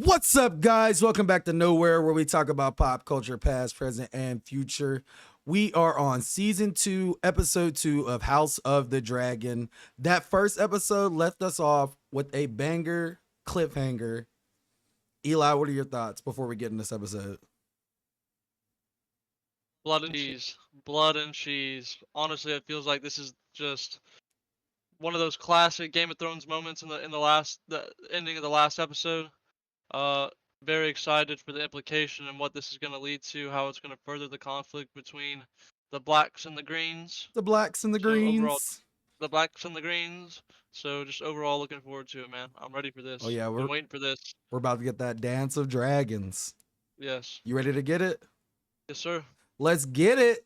What's up, guys? Welcome back to Nowhere, where we talk about pop culture, past, present, and future. We are on season 2, episode 2 of House of the Dragon. That first episode left us off with a banger cliffhanger. Eli, what are your thoughts before we get in this episode? Blood and cheese. Blood and cheese. Honestly, it feels like this is just one of those classic Game of Thrones moments in the ending of the last episode. Uh, Very excited for the implication and what this is going to lead to, how it's going to further the conflict between the blacks and the greens. The blacks and the So overall, greens. the blacks and the greens. So just overall looking forward to it, man. I'm ready for Oh this. yeah, Been we're waiting for this. we're about to get that dance of dragons. Yes. You ready to get it? Yes, sir. Let's get it.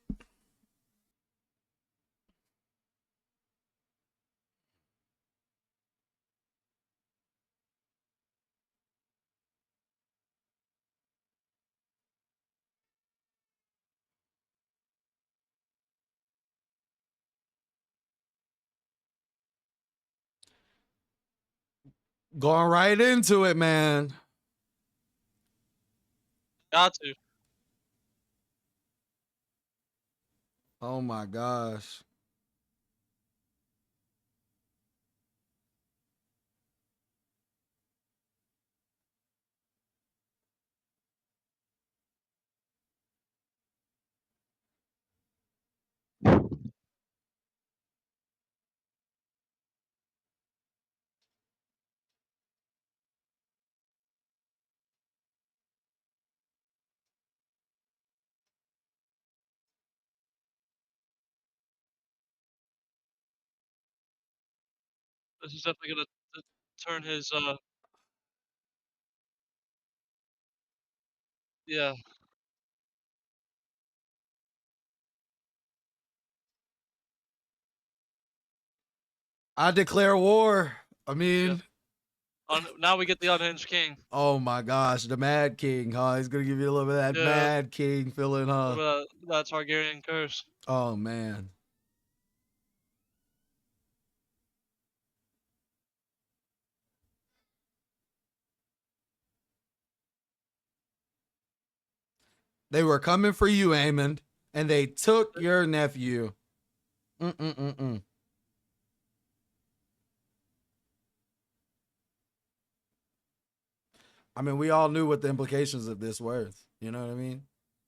Going right into it, man. Got to. Oh my gosh. This is definitely going to turn his, yeah. I declare war. I Yeah. mean, Now we get the unhinged king. oh my gosh, the Mad King, huh? He's gonna give you a little bit of that Yeah, Mad King feeling, huh? that Targaryen curse. Oh man. They were coming for you, Aemond, and they took your nephew. Mm-mm-mm-mm. I mean, we all knew what the implications of this were. You know what I mean?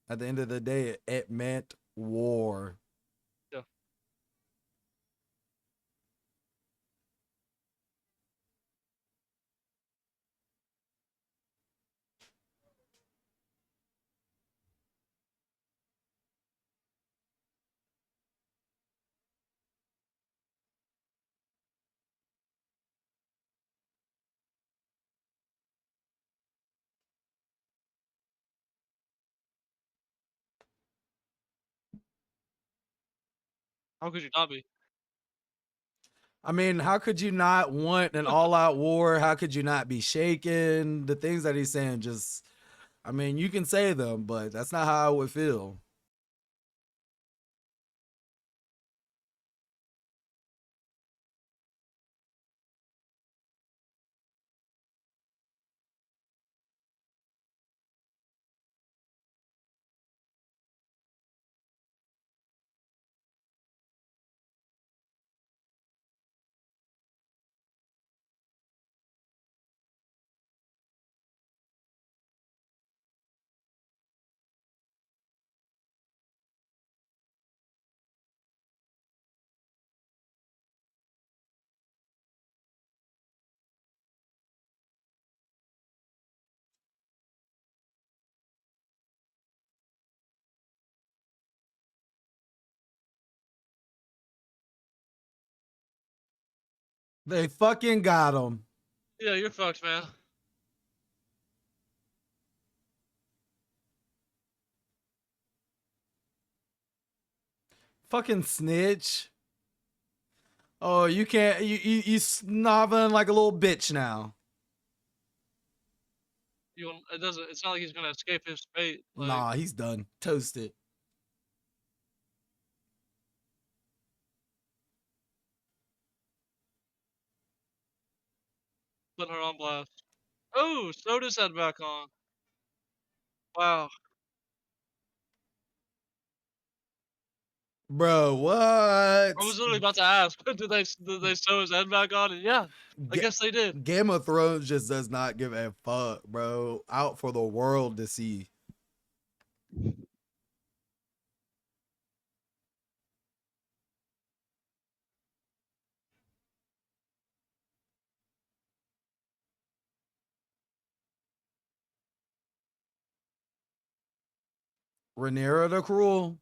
At the end of the day, it meant war. Yeah. How could you not be? I mean, how could you not want an all-out war? How could you not be shaken? The things that he's saying just, I mean, you can say them, but that's not how I would feel. They fucking got him. Yeah, you're fucked, man. Fucking snitch. Oh, you can't. You snobbing like a little bitch now. It doesn't. It's not like he's gonna escape his fate. Like Nah, he's done. Toasted. putting her on blast. Oh, Soda's head back on. Wow. Bro, what? I was literally about to ask, did they sew his head back on? And yeah, I Ga- guess they did. Game of Thrones just does not give a fuck, bro. Out for the world to see. Rhaenyra the Cruel.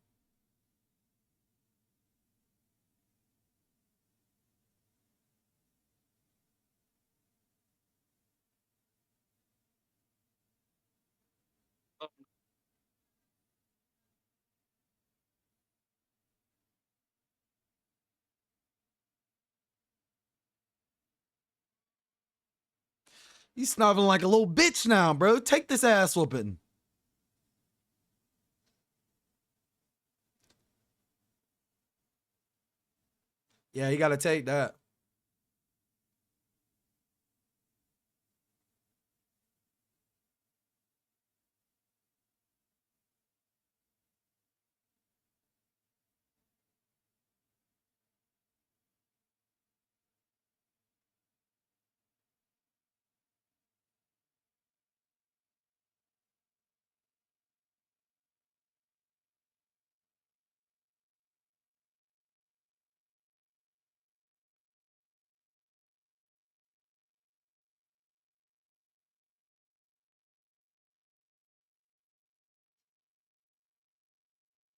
You snobbing like a little bitch now, bro. Take this ass whooping. Yeah, you gotta take that.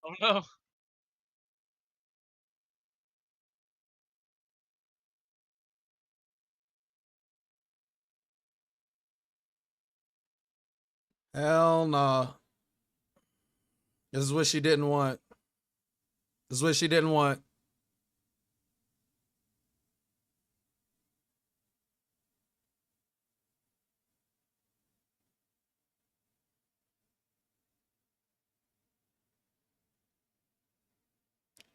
Oh no. Hell no. This is what she didn't want. This is what she didn't want.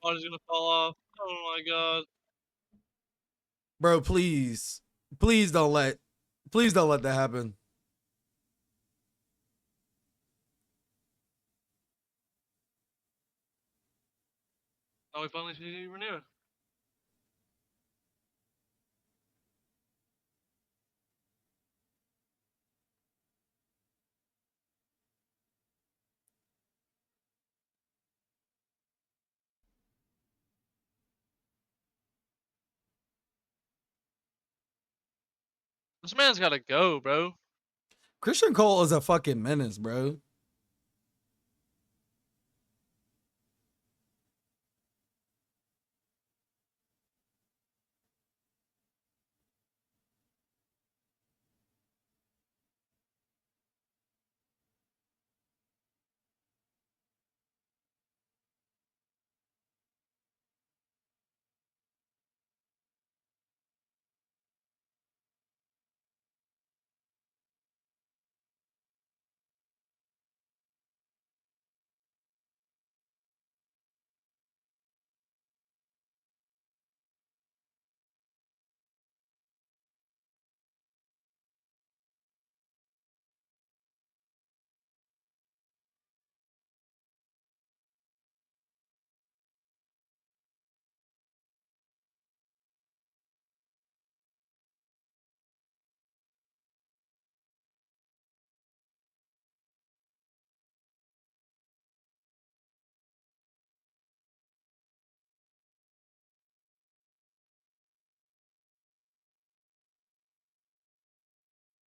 Body's gonna fall off. Oh my god. Bro, please. Please don't let that happen. Now we finally see Rhaenyra. This man's gotta go, bro. Christian Cole is a fucking menace, bro.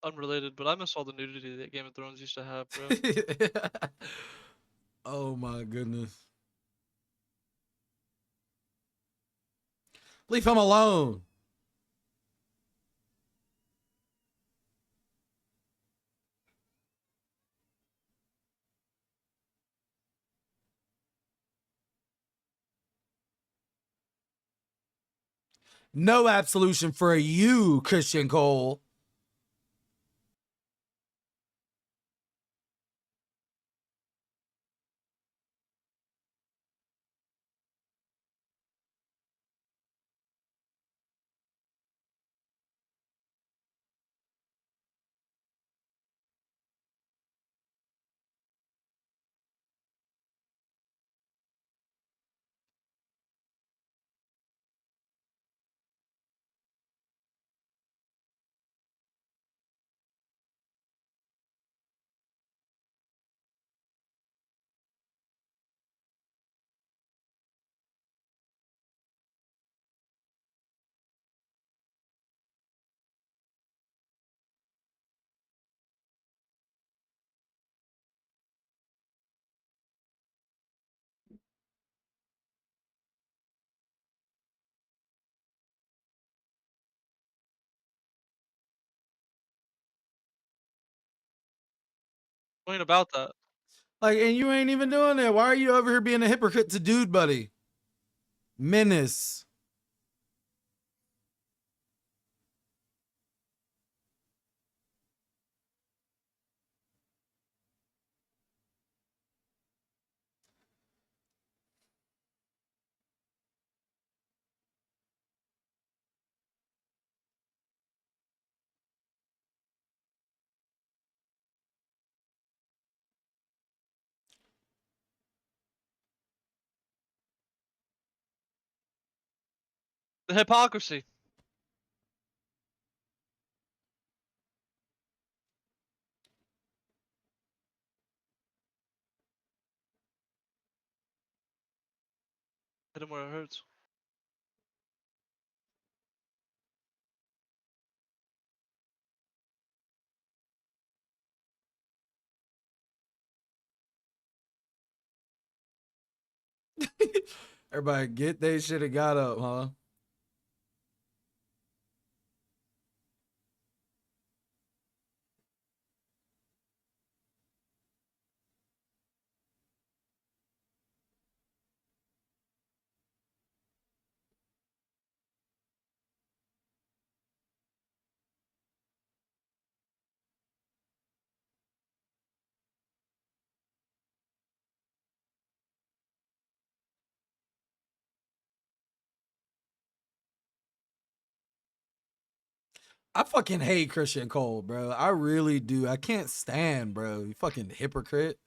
Unrelated, but I miss all the nudity that Game of Thrones used to have, bro. Oh my goodness. Leave him alone. No absolution for you, Christian Cole. Point about that. Like, and you ain't even doing that. Why are you over here being a hypocrite to dude, buddy? Menace. The hypocrisy. Hit him where it hurts. Everybody get they shit have got up, huh? I fucking hate Christian Cole, bro. I really do. I can't stand, bro. You fucking hypocrite.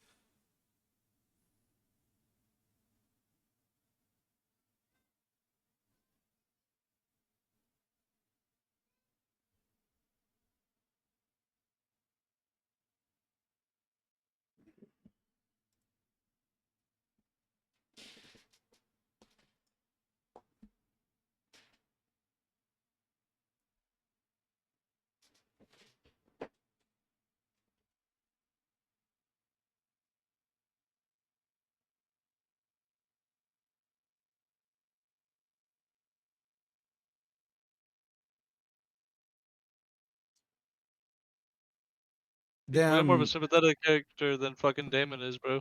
He's way more of a Damn. sympathetic character than fucking Damon is, bro.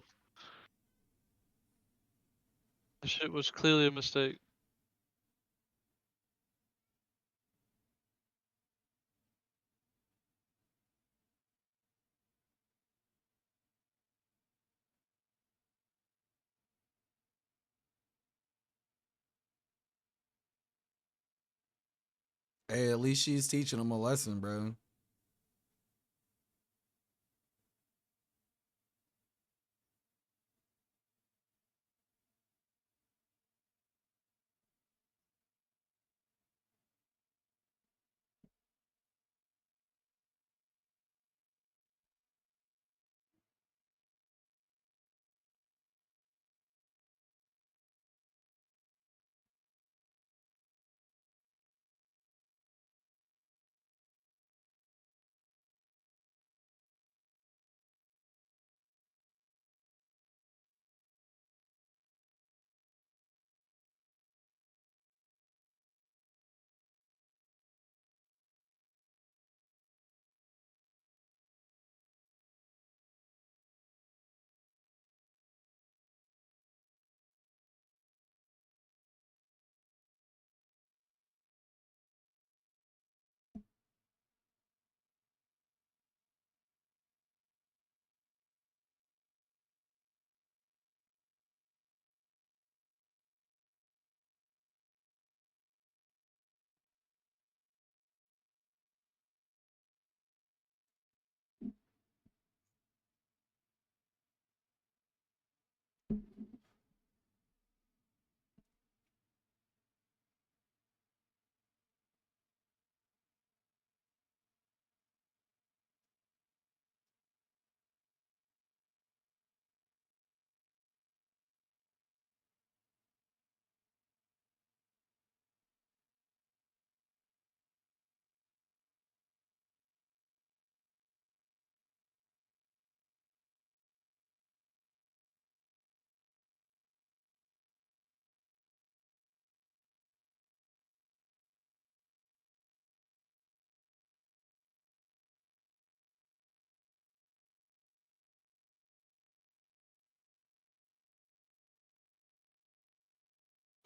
This shit was clearly a mistake. Hey, at least she's teaching him a lesson, bro.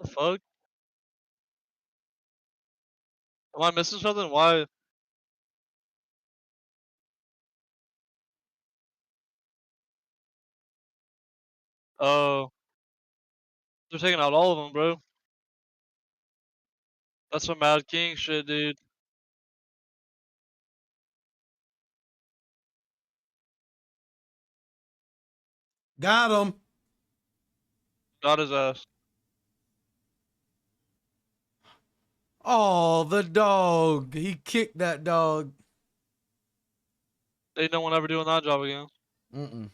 The fuck? Am I missing something? Why? Oh, they're taking out all of them, bro. That's some Mad King shit, dude. Got him. Got his ass. Oh, the dog. He kicked that dog. Ain't no one ever doing that job again. Mm-mm.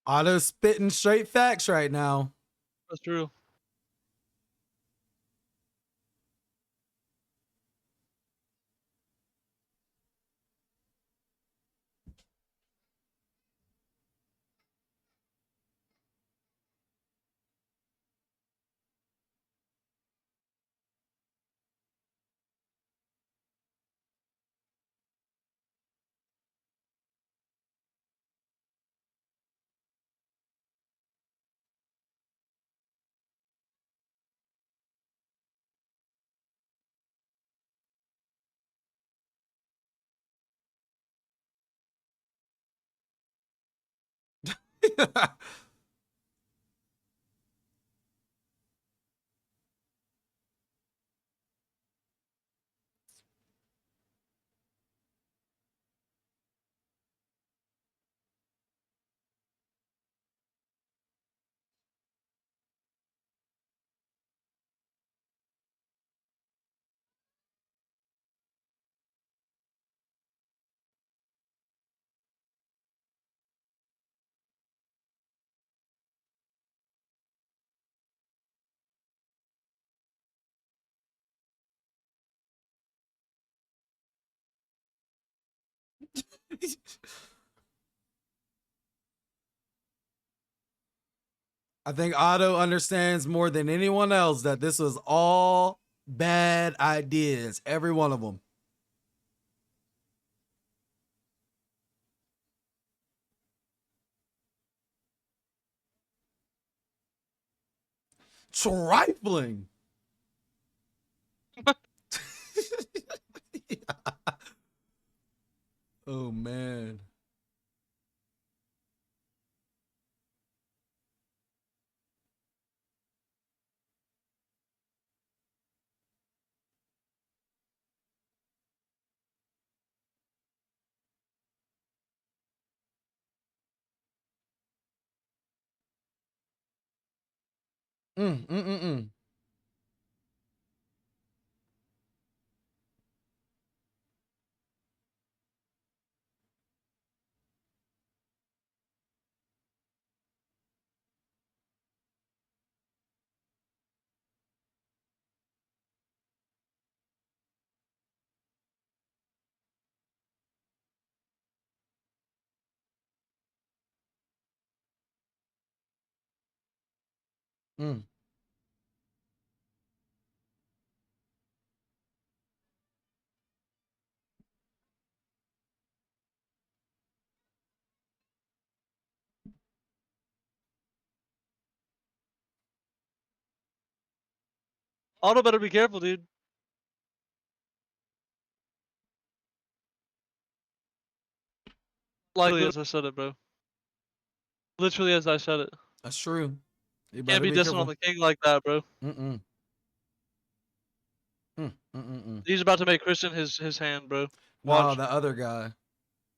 Otto spitting straight facts right now. That's true. I think Otto understands more than anyone else that this was all bad ideas, every one of them. Trifling. Oh man. Mm, mm, mm, mm. Mm. Otto better be careful, dude. Like literally as I said it, bro. Literally as I said it. That's true. You Can't better be be dissing on careful. the king like that, bro. Mm-mm. Mm-mm. He's about to make Christian his hand, bro. No, Watch. the other guy.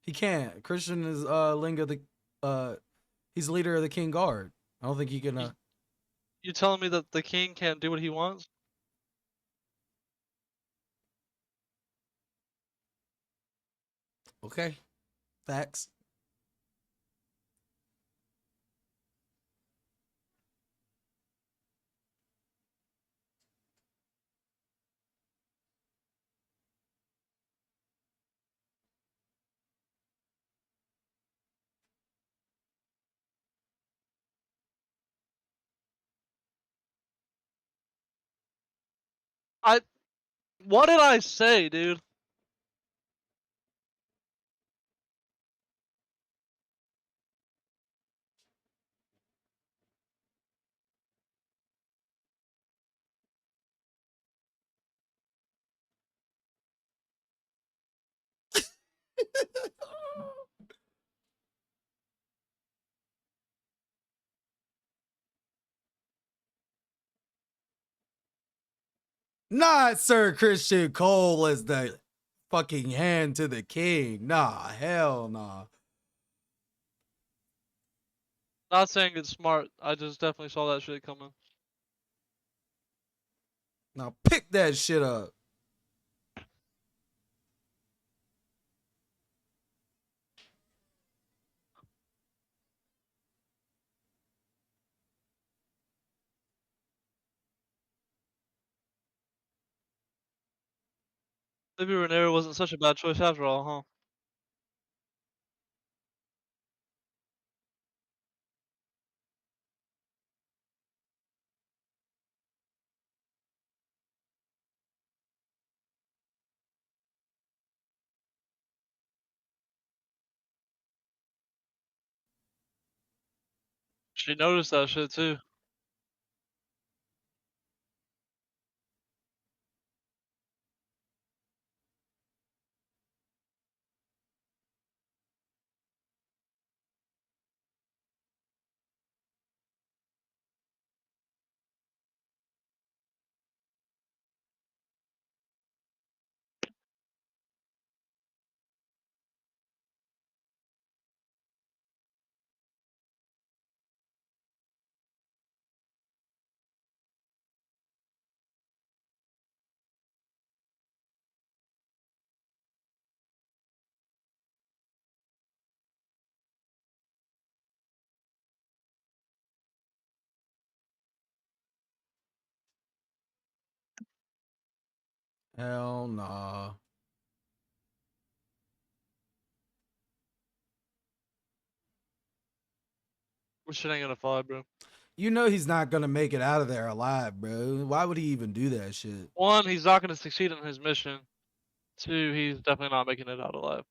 He can't. Christian is Linga the uh he's leader of the King Guard. I don't think he can You, you telling me that the king can't do what he wants? okay. Facts. I. What did I say, dude? Not Sir Christian Cole as the fucking hand to the king. Nah, hell nah. Not saying it's smart. I just definitely saw that shit coming. Now pick that shit up. Maybe Rhaenyra wasn't such a bad choice after all, huh? She noticed that shit too. Hell nah. This shit ain't gonna fly, bro. You know he's not gonna make it out of there alive, bro. Why would he even do that shit? One, he's not gonna succeed in his mission. Two, he's definitely not making it out alive.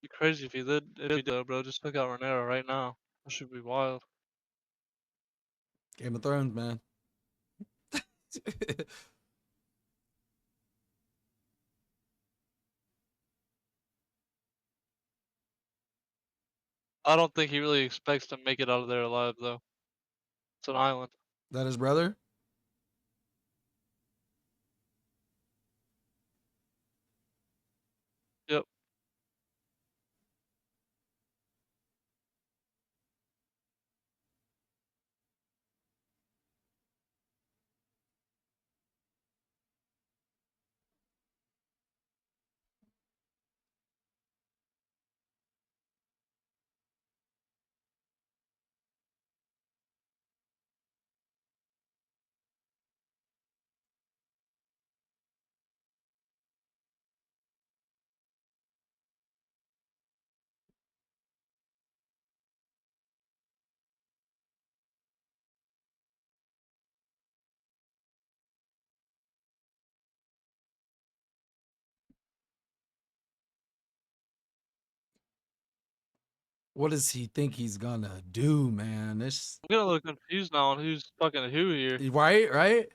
Be crazy if he did. It'd be bro. Just pick out Rhaenyra right now. That should be wild. Game of Thrones, man. I don't think he really expects to make it out of there alive, though. It's an island. That his brother? Yep. What does he think he's gonna do, man? This I'm getting a little confused now on who's fucking who here. right, right?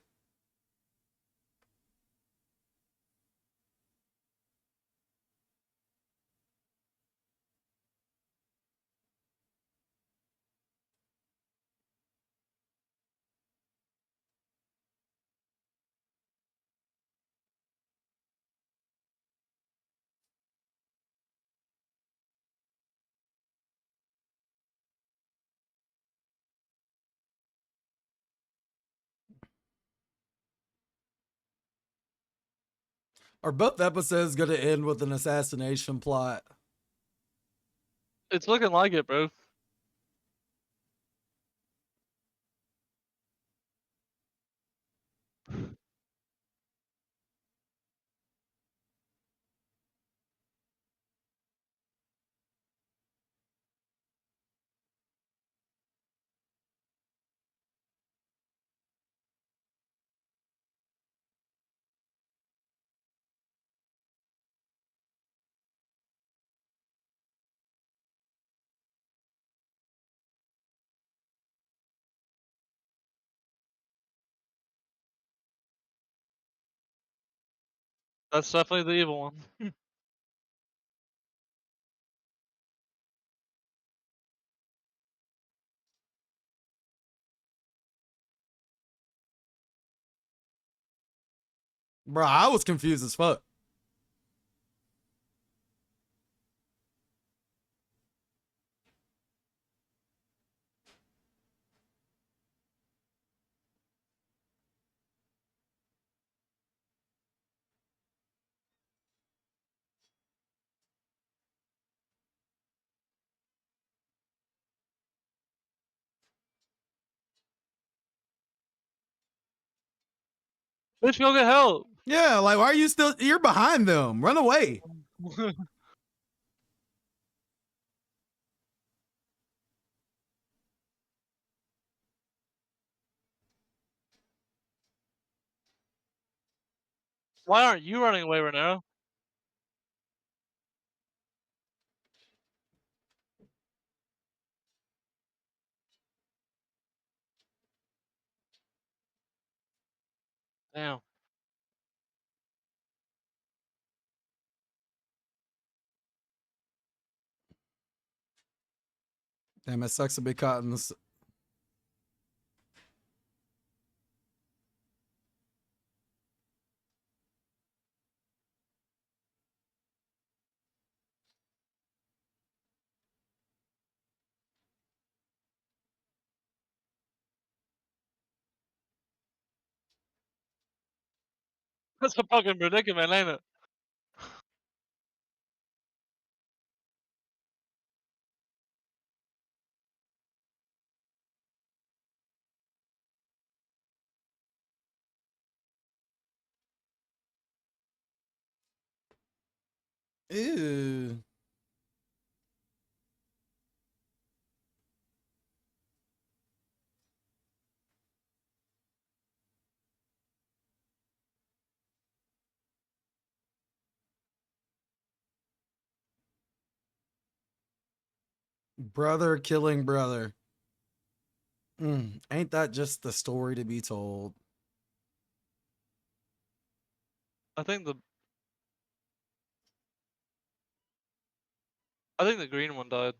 Are both episodes going to end with an assassination plot? It's looking like it, bro. That's definitely the evil one. Bro, I was confused as fuck. Bitch, go get help. Yeah, like, why are you still? You're behind them. Run away. Why aren't you running away right now? Damn. Damn, it sucks to be caught in this. That's a fucking predicament, ain't it? Ew. Brother killing brother. Ain't that just the story to be told? I think the I think the green one died.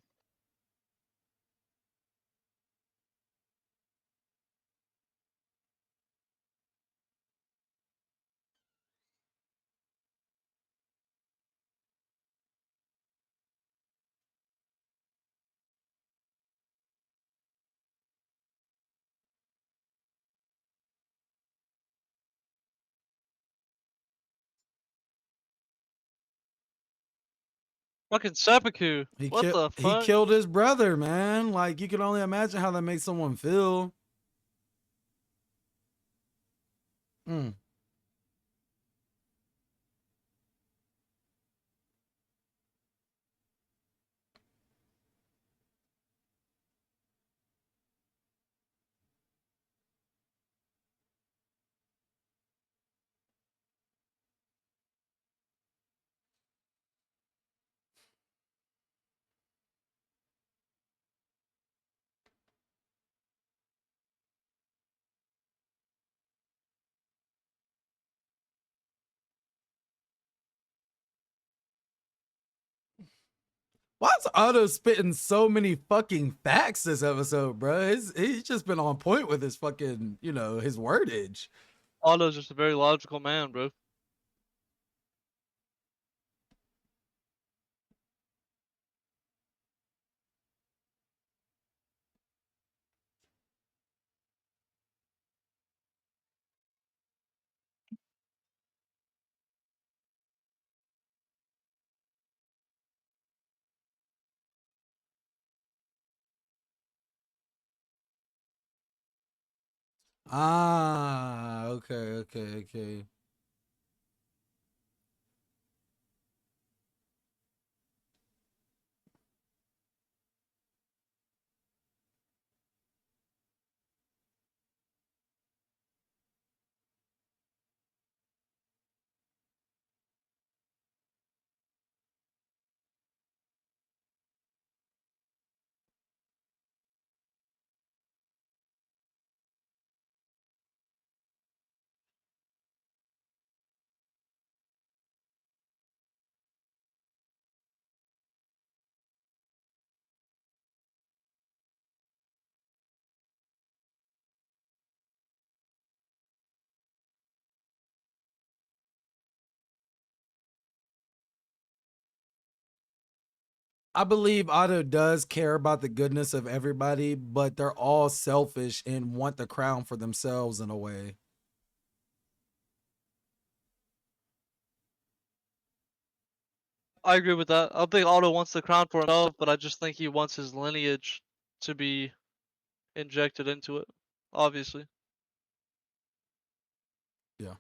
Fucking seppuku. What the He fuck? killed his brother, man. Like, you can only imagine how that makes someone feel. Mm. Why is Otto spitting so many fucking facts this episode, bro? He's just been on point with his fucking, his wordage. Otto's just a very logical man, bro. Ah, okay, okay, okay. I believe Otto does care about the goodness of everybody, but they're all selfish and want the crown for themselves in a way. I agree with that. I don't think Otto wants the crown for himself, but I just think he wants his lineage to be injected into it. Obviously. Yeah.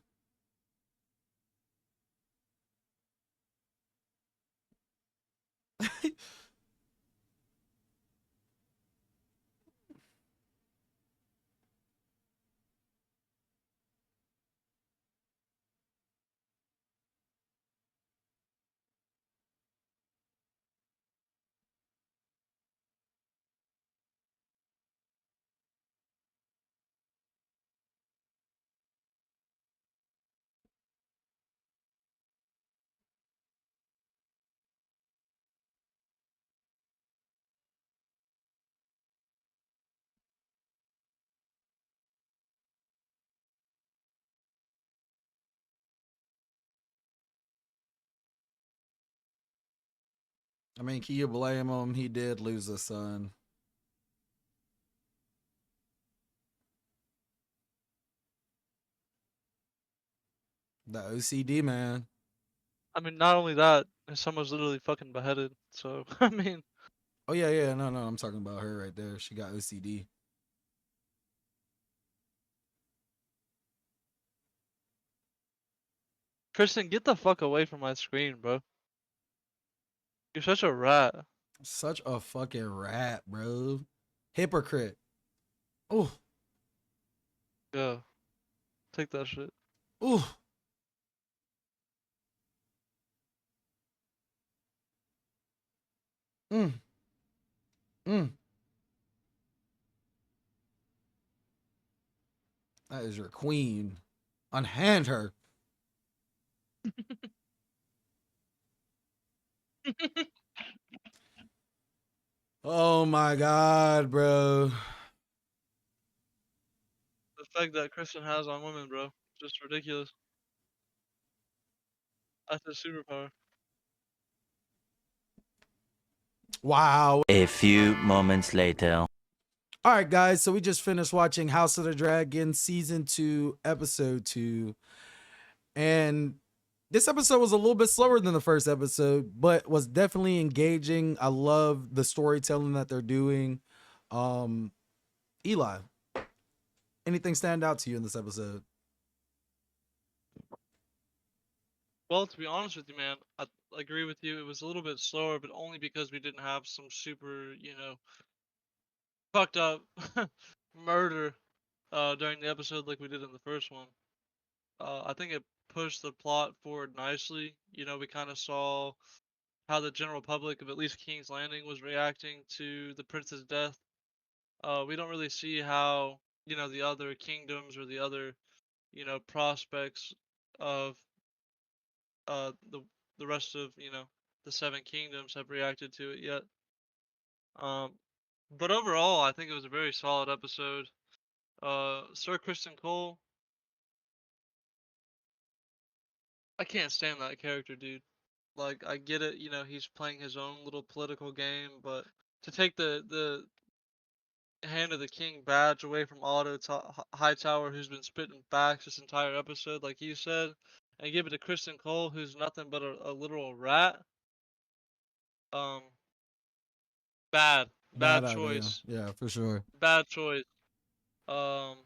I mean, can you blame him? He did lose a son. The OCD man. I mean, not only that, his son was literally fucking beheaded. So I mean, Oh yeah, yeah. No, no. I'm talking about her right there. She got OCD. Kristen, get the fuck away from my screen, bro. You're such a rat. Such a fucking rat, bro. Hypocrite. Oh, Yeah, take that shit. oh. Mm, mm. That is your queen. Unhand her. Oh my god, bro. The effect that Kristen has on women, bro, just ridiculous. That's a superpower. Wow. A few moments later. All right, guys. So we just finished watching House of the Dragon season 2, episode 2. And this episode was a little bit slower than the first episode, but was definitely engaging. I love the storytelling that they're doing. Um, Eli, anything stand out to you in this episode? Well, to be honest with you, man, I agree with you. It was a little bit slower, but only because we didn't have some super, fucked up murder during the episode like we did in the first one. I think it pushed the plot forward nicely. We kind of saw how the general public of at least King's Landing was reacting to the prince's death. We don't really see how, the other kingdoms or the other, prospects of the rest of, the seven kingdoms have reacted to it yet. Um, but overall, I think it was a very solid episode. Sir Kristen Cole, I can't stand that character, dude. Like, I get it, he's playing his own little political game, but to take the Hand of the King badge away from Otto Hightower, who's been spitting facts this entire episode, like you said, and give it to Kristen Cole, who's nothing but a literal rat. Um, bad Bad idea. choice, Yeah, for sure. bad choice. Um,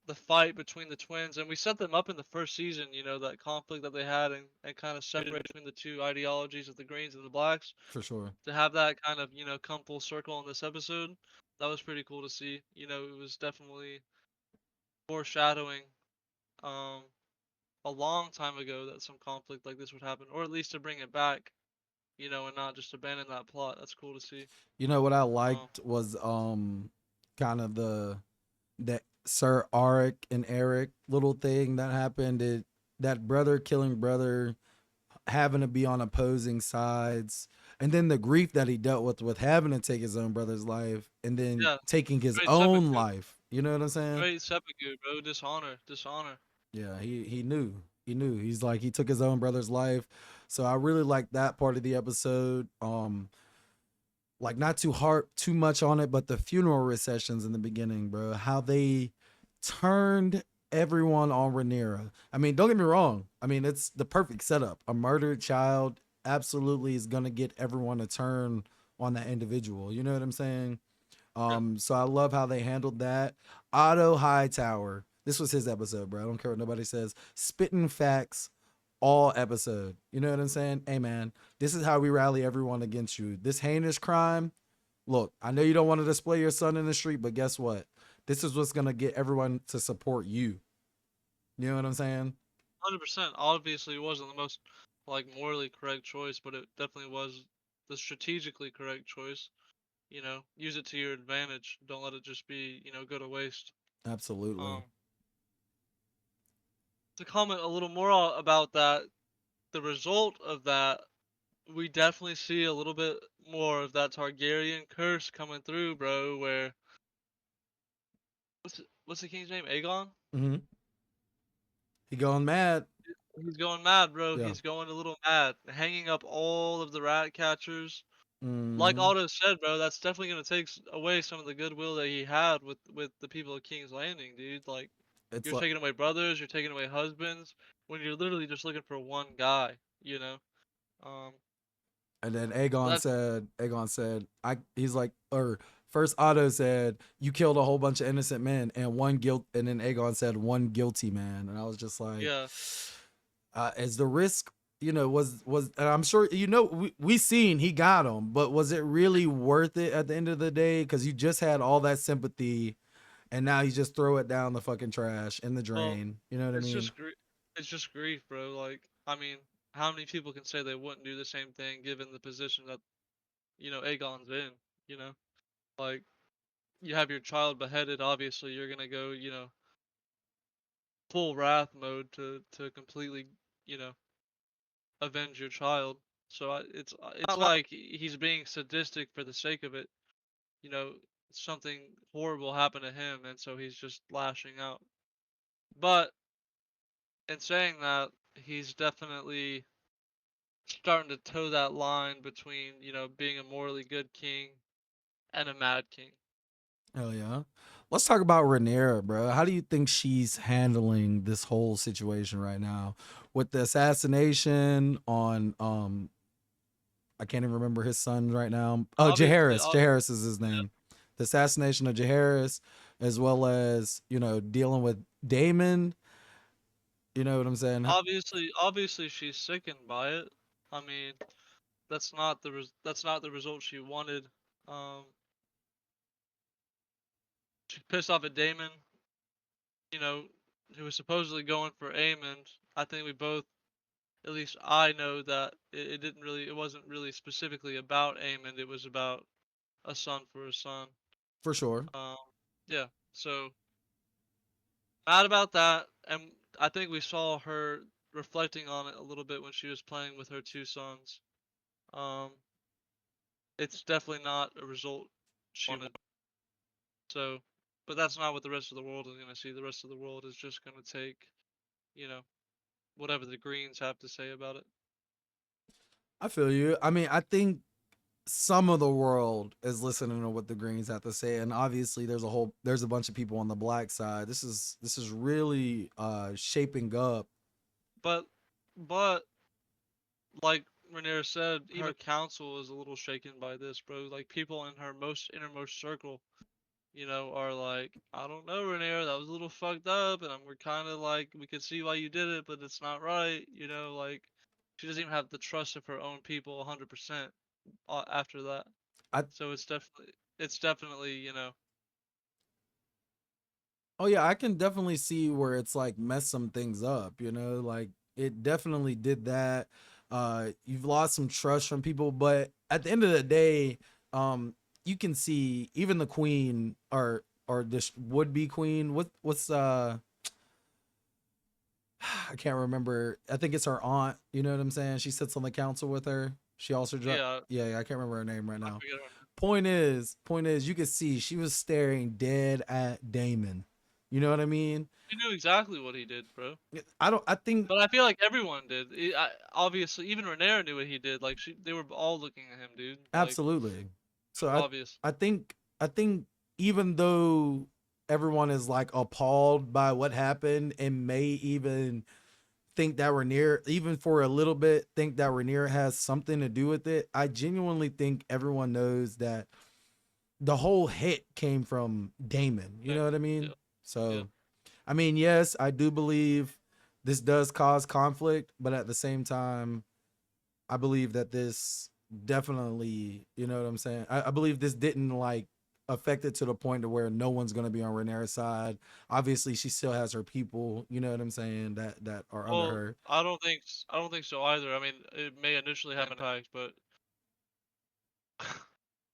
the fight between the twins, and we set them up in the first season. You know, that conflict that they had, and kind of separated between the two ideologies of the Greens and the Blacks. For sure. To have that kind of come full circle in this episode, that was pretty cool to see. You know, it was definitely foreshadowing um a long time ago that some conflict like this would happen, or at least to bring it back, and not just abandon that plot. That's cool to see. You know what I Um, liked was kind of the Sir Arik and Eric little thing that happened. That brother killing brother having to be on opposing sides, and then the grief that he dealt with having to take his own brother's life and then yeah, taking his great own seppuku, life. You know what I'm saying? great seppuku, bro. Dishonor, dishonor. Yeah, he knew. He knew. He's like he took his own brother's life. So I really like that part of the episode. Like not too much on it, but the funeral recessions in the beginning, bro. How they turned everyone on Rhaenyra. I mean, don't get me wrong. I mean, it's the perfect setup. A murdered child absolutely is gonna get everyone to turn on that individual. You know what I'm saying? Yeah. So I love how they handled that. Otto Hightower. This was his episode, bro. I don't care what nobody says. Spitting facts all episode. You know what I'm saying? Hey man, this is how we rally everyone against you. This heinous crime. Look, I know you don't want to display your son in the street, but guess what? This is what's gonna get everyone to support you. You know what I'm saying? 100%. Obviously, it wasn't the most like morally correct choice, but it definitely was the strategically correct choice. Use it to your advantage. Don't let it just be go to waste. Absolutely. Um, to comment a little more about that, the result of that, we definitely see a little bit more of that Targaryen curse coming through, bro. Where what's the king's name? Aegon. Mm-hmm. He going mad. He's going mad, bro. Yeah. He's going a little mad, hanging up all of the rat catchers. Like Mm-hmm. Aldo said, bro, that's definitely gonna take away some of the goodwill that he had with the people of King's Landing, dude. Like, It's you're like, taking away brothers, you're taking away husbands, when you're literally just looking for one guy, you know. Um, and then so that's Aegon said, he's like, or first Otto said, you killed a whole bunch of innocent men and and then Aegon said one guilty man. And I was just like, yeah. as the risk, and I'm sure, we seen he got him, but was it really worth it at the end of the day? Cause you just had all that sympathy and now you just throw it down the fucking trash in the Well, drain. You know what I it's mean? just it's just grief, bro. Like, I mean, how many people can say they wouldn't do the same thing given the position that Aegon's in? You know, like, you have your child beheaded. Obviously, you're gonna go, full wrath mode to completely, you know, avenge your child. So it's like he's being sadistic for the sake of it. You know, something horrible happened to him, and so he's just lashing out. But in saying that, he's definitely starting to toe that line between being a morally good king and a mad king. Hell yeah. Let's talk about Rhaenyra, bro. How do you think she's handling this whole situation right now with the assassination on I can't even remember his son right now. Oh, Obviously, Jaehaerys. Jaehaerys is his name. The assassination of Jaehaerys, as well as dealing with Damon. You know what I'm saying? obviously, she's sickened by it. I mean, that's not the result she wanted. Um, she's pissed off at Damon, you know, who was supposedly going for Aemond. I think we both, at least I know that it wasn't really specifically about Aemond. It was about a son for a son. For sure. Um, yeah. So mad about that, and I think we saw her reflecting on it a little bit when she was playing with her two sons. Um, it's definitely not a result she wanted. So, but that's not what the rest of the world is gonna see. The rest of the world is just gonna take, you know, whatever the Greens have to say about it. I feel you. I mean, I think some of the world is listening to what the Greens have to say, and obviously there's a bunch of people on the black side. This is really shaping up. But, but like Rhaenyra said, even her council is a little shaken by this, bro. Like, people in her most innermost circle, are like, I don't know, Rhaenyra, that was a little fucked up, and we're kind of like, we could see why you did it, but it's not right. Like she doesn't even have the trust of her own people 100% after that. I So it's definitely. Oh yeah, I can definitely see where it's like messed some things up, like it definitely did that. You've lost some trust from people, but at the end of the day, you can see even the queen or this would be queen. What's I can't remember. I think it's her aunt, you know what I'm saying? She sits on the council with her. She also Yeah, yeah, I can't remember her name right I now. forget her. Point is, you could see she was staring dead at Damon. You know what I mean? She knew exactly what he did, bro. I think But I feel like everyone did. Obviously, even Rhaenyra knew what he did. Like they were all looking at him, dude. Like absolutely. it So was obvious. I think even though everyone is like appalled by what happened and may even think that Rhaenyra, even for a little bit, think that Rhaenyra has something to do with it, I genuinely think everyone knows that the whole hit came from Damon. You know Damon. what I Yeah, mean? yeah. So, I mean, yes, I do believe this does cause conflict, but at the same time, I believe that this definitely, you know what I'm saying? I believe this didn't like affect it to the point to where no one's gonna be on Rhaenyra's side. Obviously, she still has her people, you know what I'm saying, that are under Well, her. I don't think so either. I mean, it may initially have an impact, but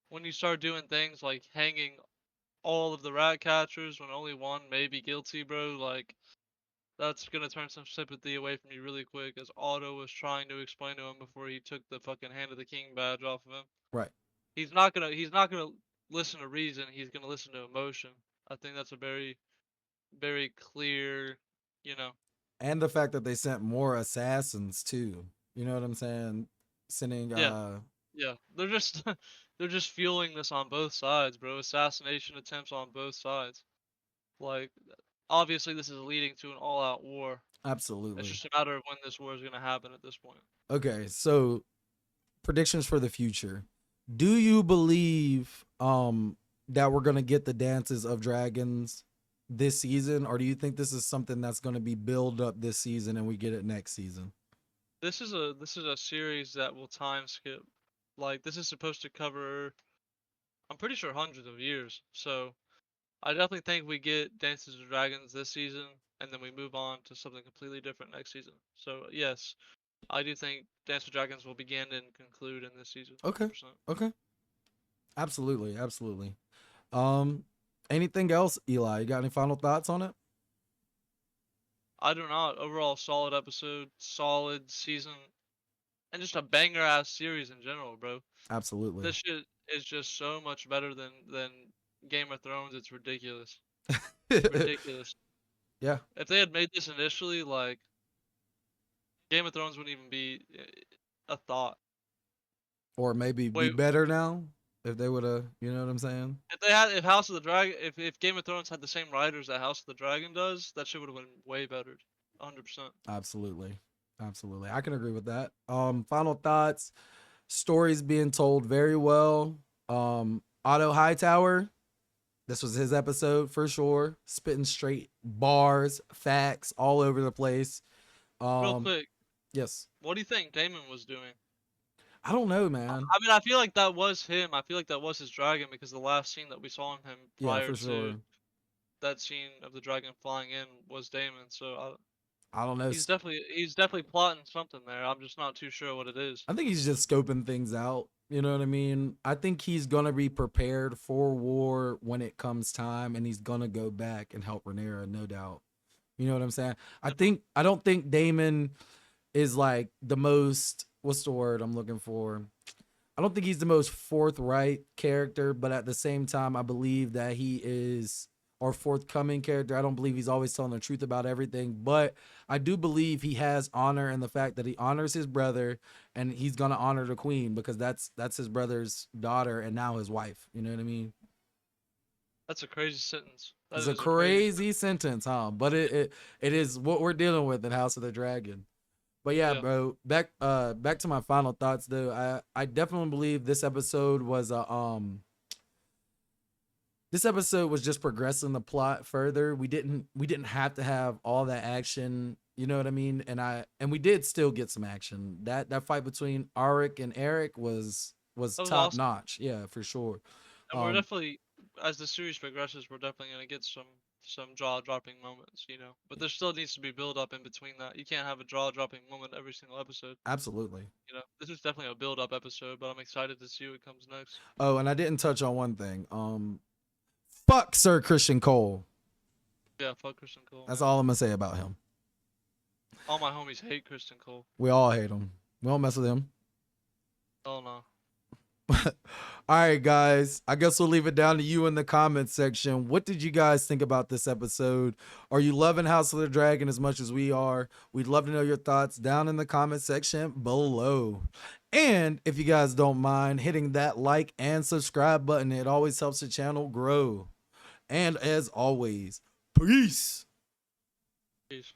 when you start doing things like hanging all of the rat catchers when only one may be guilty, bro, like that's gonna turn some sympathy away from you really quick, as Otto was trying to explain to him before he took the fucking Hand of the King badge off of him. Right. He's not gonna listen to reason. He's gonna listen to emotion. I think that's a very, very clear, you know. And the fact that they sent more assassins too. You know what I'm saying? Sending Yeah, yeah. They're just they're just fueling this on both sides, bro. Assassination attempts on both sides. Like obviously this is leading to an all-out war. It's absolutely. just a matter of when this war is gonna happen at this point. Okay, so predictions for the future. Do you believe that we're gonna get the dances of dragons this season, or do you think this is something that's gonna be build up this season and we get it next season? This is a series that will time skip. Like this is supposed to cover, I'm pretty sure, hundreds of years. So I definitely think we get Dances with Dragons this season, and then we move on to something completely different next season. So yes, I do think Dance with Dragons will begin and conclude in this season, Okay. 100%. Okay. Absolutely. Absolutely. Um, anything else, Eli? You got any final thoughts on it? I do not. Overall, solid episode, solid season, and just a banger ass series in general, bro. Absolutely. This shit is just so much better than Game of Thrones. It's ridiculous. Ridiculous. Yeah. If they had made this initially, like Game of Thrones wouldn't even be a thought. Or maybe be Wait, better now if they would have, you know what I'm saying? if House of the Dragon, if Game of Thrones had the same writers that House of the Dragon does, that shit would have been way better, 100%. Absolutely. Absolutely. I can agree with that. Final thoughts. Stories being told very well. Otto Hightower, this was his episode for sure. Spitting straight bars, facts all over the place. Real Um, quick, yes. what do you think Damon was doing? I don't know, I man. I mean, I feel like that was him. I feel like that was his dragon because the last scene that we saw on him Yeah, prior for to sure. that scene of the dragon flying in was Damon. So I don't know. he's definitely plotting something there. I'm just not too sure what it is. I think he's just scoping things out. You know what I mean? I think he's gonna be prepared for war when it comes time, and he's gonna go back and help Rhaenyra, no doubt. You know what I'm saying? I don't think Damon is like the most, what's the word I'm looking for? I don't think he's the most forthright character, but at the same time, I believe that he is or forthcoming character. I don't believe he's always telling the truth about everything, but I do believe he has honor in the fact that he honors his brother and he's gonna honor the queen because that's his brother's daughter and now his wife. You know what I mean? That's a crazy sentence. That It's a is a crazy crazy sentence. sentence, huh? But it is what we're dealing with in House of the Dragon. But yeah, Yeah. bro. Back to my final thoughts though. I definitely believe this episode was a this episode was just progressing the plot further. We didn't have to have all that action. You know what I mean? And we did still get some action. That fight between Arik and Eric was That was top awesome. notch. Yeah, for sure. And we're definitely, as the series progresses, we're definitely gonna get some jaw dropping moments, you know. But there still needs to be build up in between that. You can't have a jaw dropping moment every single episode. Absolutely. You know, this is definitely a build up episode, but I'm excited to see what comes next. Oh, and I didn't touch on one thing. Fuck Sir Christian Cole. Yeah, fuck Kristen Cole. That's man. all I'm gonna say about him. All my homies hate Kristen Cole. We all hate him. We don't mess with him. Oh no. All right, guys. I guess we'll leave it down to you in the comments section. What did you guys think about this episode? Are you loving House of the Dragon as much as we are? We'd love to know your thoughts down in the comment section below. And if you guys don't mind hitting that like and subscribe button, it always helps the channel grow. And as always, peace. Peace.